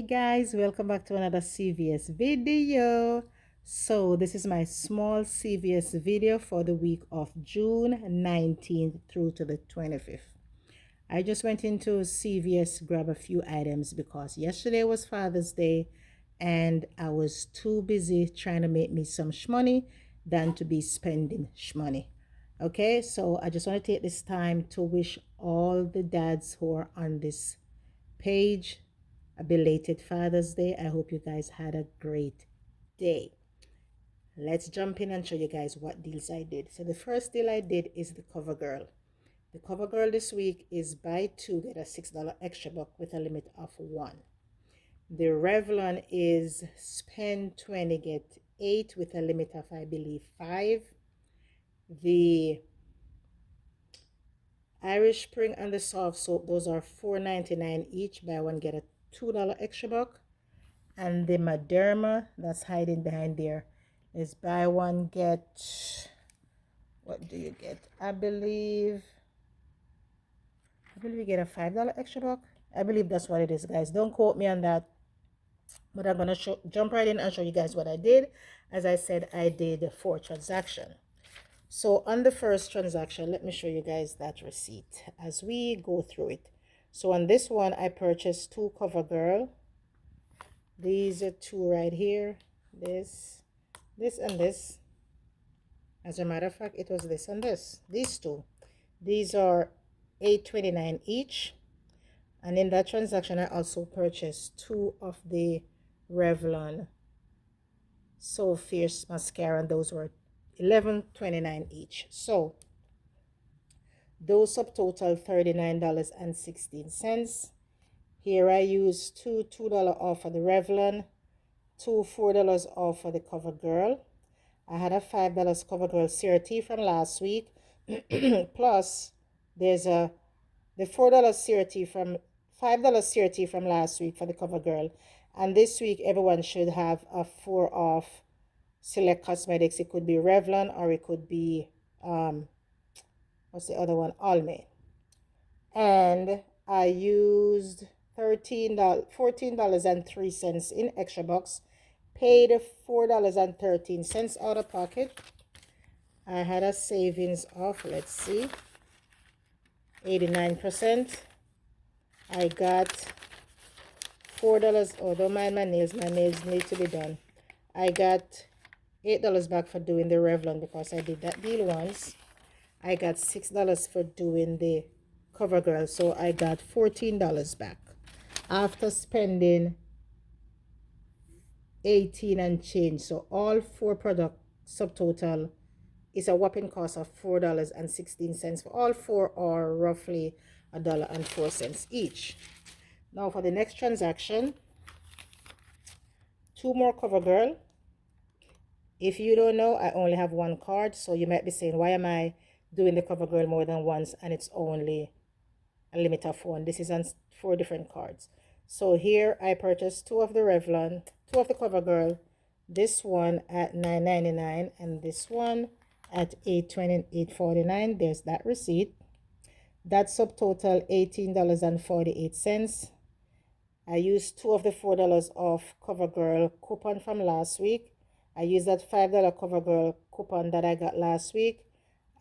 guys, welcome back to another CVS video. So this is my small CVS video for the week of June 19th through to the 25th. I just went into CVS grab a few items because yesterday was Father's Day and I was too busy trying to make me some shmoney than to be spending shmoney. Okay, so I just want to take this time to wish all the dads who are on this page a belated Father's Day. I hope you guys had a great day. Let's jump in and show you guys what deals I did. So the first deal I did is the CoverGirl. The CoverGirl this week is buy two, get a $6 extra buck with a limit of one. The Revlon is spend 20, get 8 with a limit of, I believe, 5. The Irish Spring and the soft soap, those are $4.99 each. Buy one, get a $2 extra buck. And the Maderma that's hiding behind there is buy one, get, what do you get? I believe you get a $5 extra buck. I believe that's what it is, guys. Don't quote me on that. But I'm going to jump right in and show you guys what I did. As I said, I did 4 transactions. So on the first transaction, let me show you guys that receipt as we go through it. So on this one, I purchased 2 CoverGirl. These are 2 right here. This, and this. As a matter of fact, it was this and this. These 2. These are $8.29 each. And in that transaction, I also purchased 2 of the Revlon So Fierce mascara, and those were $11.29 each. So those subtotal $39.16. Here I used two $2 off for the Revlon, 2 $4 off for the CoverGirl. I had a $5 CoverGirl CRT from last week. Plus there's the $4 CRT from $5 CRT from last week for the CoverGirl. And this week everyone should have a 4 off select cosmetics. It could be Revlon or it could be what's the other one? Almay. And I used $14.03 in extra bucks, paid $4.13 out of pocket. I had a savings of, let's see, 89%. I got $4. Oh, don't mind my nails need to be done. I got $8 back for doing the Revlon because I did that deal once. I got $6 for doing the CoverGirl, so I got $14 back after spending 18 and change. So all 4 product subtotal is a whopping cost of $4.16 for all 4, or roughly $1.04 each. Now for the next transaction, 2 more CoverGirl. If you don't know, I only have 1 card, so you might be saying, why am I doing the CoverGirl more than once and it's only a limit of 1? This is on 4 different cards. So here I purchased 2 of the Revlon, 2 of the CoverGirl, this one at $9.99 and this one at $8.49. There's that receipt. That subtotal $18.48. I used 2 of the $4 off CoverGirl coupon from last week. I used that $5 CoverGirl coupon that I got last week.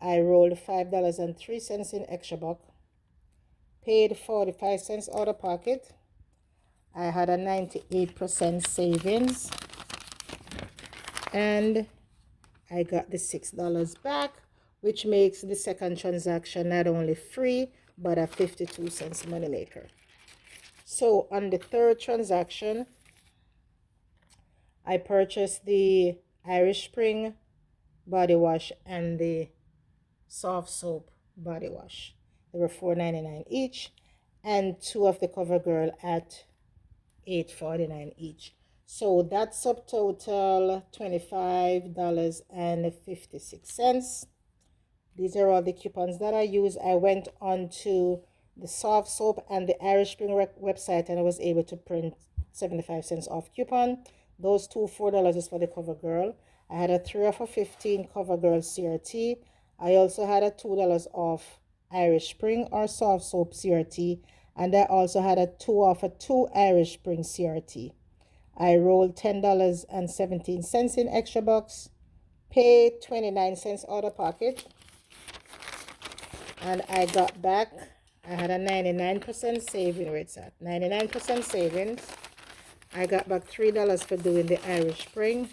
I rolled $5.03 in extra buck, paid 45 cents out of pocket. I had a 98% savings, and I got the $6 back, which makes the second transaction not only free but a 52 cents money maker. So on the third transaction, I purchased the Irish Spring body wash and the soft soap body wash. They were $4.99 each, and 2 of the CoverGirl at $8.49 each. So that subtotal $25.56. These are all the coupons that I use. I went on to the soft soap and the Irish Spring website, and I was able to print 75 cents off coupon. Those 2 $4 is for the CoverGirl. I had a 3 off of 15 CoverGirl CRT. I also had a $2 off Irish Spring or soft soap CRT, And I also had a 2 off a 2 Irish Spring CRT. I rolled $10.17 in extra bucks, paid 29 cents out of pocket, and I got back, I had a 99% saving. Where it's at, 99% savings. I got back $3 for doing the Irish Spring.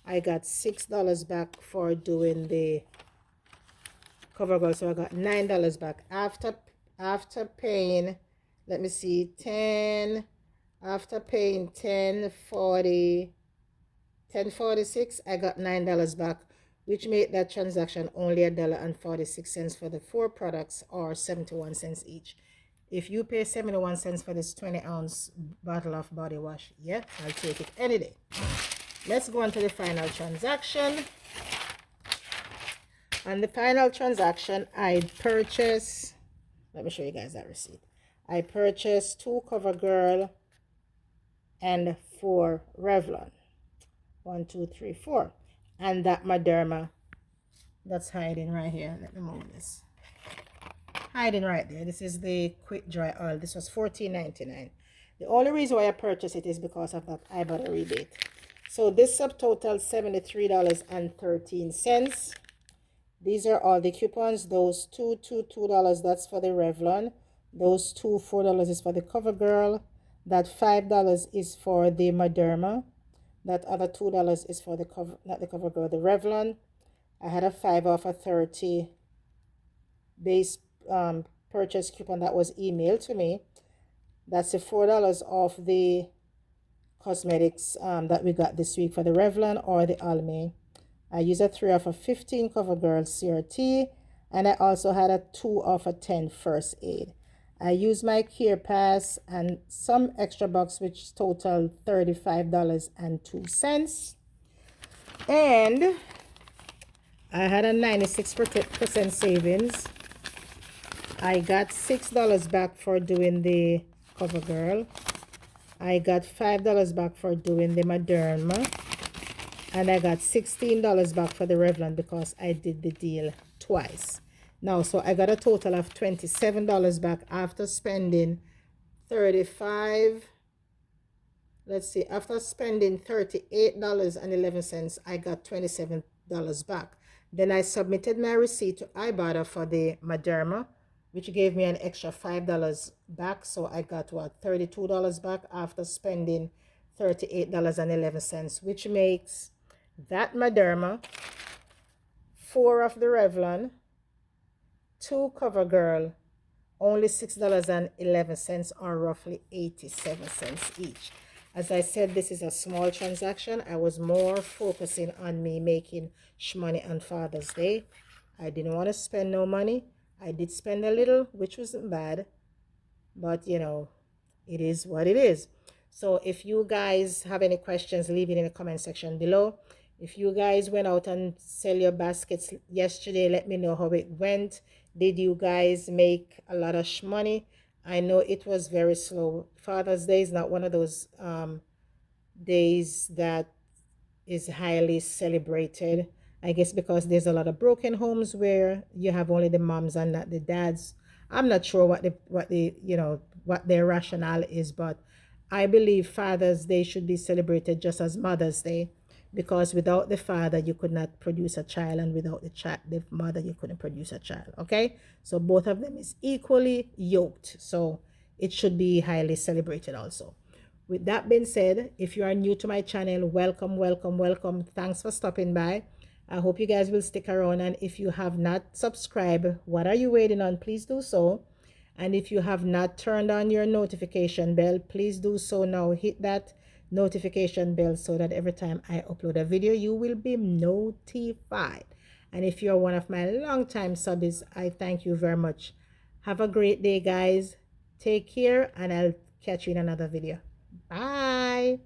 I got $6 back for doing the CoverGirl, so I got $9 back after paying, let me see, 10, after paying 10.46, I got $9 back, which made that transaction only $1.46 for the 4 products, or 71 cents each. If you pay 71 cents for this 20-ounce bottle of body wash, yeah, I'll take it any day. Let's go on to the final transaction. On the final transaction, I purchased, let me show you guys that receipt. I purchased 2 CoverGirl and 4 Revlon. 1, 2, 3, 4. And that Mederma that's hiding right here. Let me move this. Hiding right there. This is the quick dry oil. This was $14.99. The only reason why I purchased it is because of that iButter rebate. So this subtotal $73.13. These are all the coupons. Those $2, that's for the Revlon. Those $4 is for the CoverGirl. That $5 is for the Mederma. That other $2 is for the not the CoverGirl, the Revlon. I had a 5 off a 30 base purchase coupon that was emailed to me. That's the $4 off the cosmetics that we got this week for the Revlon or the Almay. I used a 3 off a 15 CoverGirl CRT, and I also had a 2 off a 10 First Aid. I used my Care Pass and some extra bucks, which totaled $35.02. And I had a 96% savings. I got $6 back for doing the CoverGirl. I got $5 back for doing the Mederma. And I got $16 back for the Revlon because I did the deal twice. Now, so I got a total of $27 back after spending after spending $38.11, I got $27 back. Then I submitted my receipt to iButter for the Mederma, which gave me an extra $5 back. So I got what, $32 back after spending $38.11, which makes that Mederma, 4 of the Revlon, 2 CoverGirl, only $6.11, or roughly 87 cents each. As I said, this is a small transaction. I was more focusing on me making money on Father's Day. I didn't want to spend no money. I did spend a little, which wasn't bad, but you know, it is what it is. So if you guys have any questions, leave it in the comment section below. If you guys went out and sell your baskets yesterday, let me know how it went. Did you guys make a lot of money? I know it was very slow. Father's Day is not one of those days that is highly celebrated. I guess because there's a lot of broken homes where you have only the moms and not the dads. I'm not sure what their rationale is, but I believe Father's Day should be celebrated just as Mother's Day, because without the father you could not produce a child, and without the mother you couldn't produce a child. Okay, so both of them is equally yoked, so it should be highly celebrated also. With that being said, if you are new to my channel, welcome. Thanks for stopping by. I hope you guys will stick around, and if you have not subscribed, what are you waiting on? Please do so. And if you have not turned on your notification bell, please do so now. Hit that notification bell so that every time I upload a video, you will be notified. And if you're one of my longtime subbies, I thank you very much. Have a great day, guys. Take care, and I'll catch you in another video. Bye.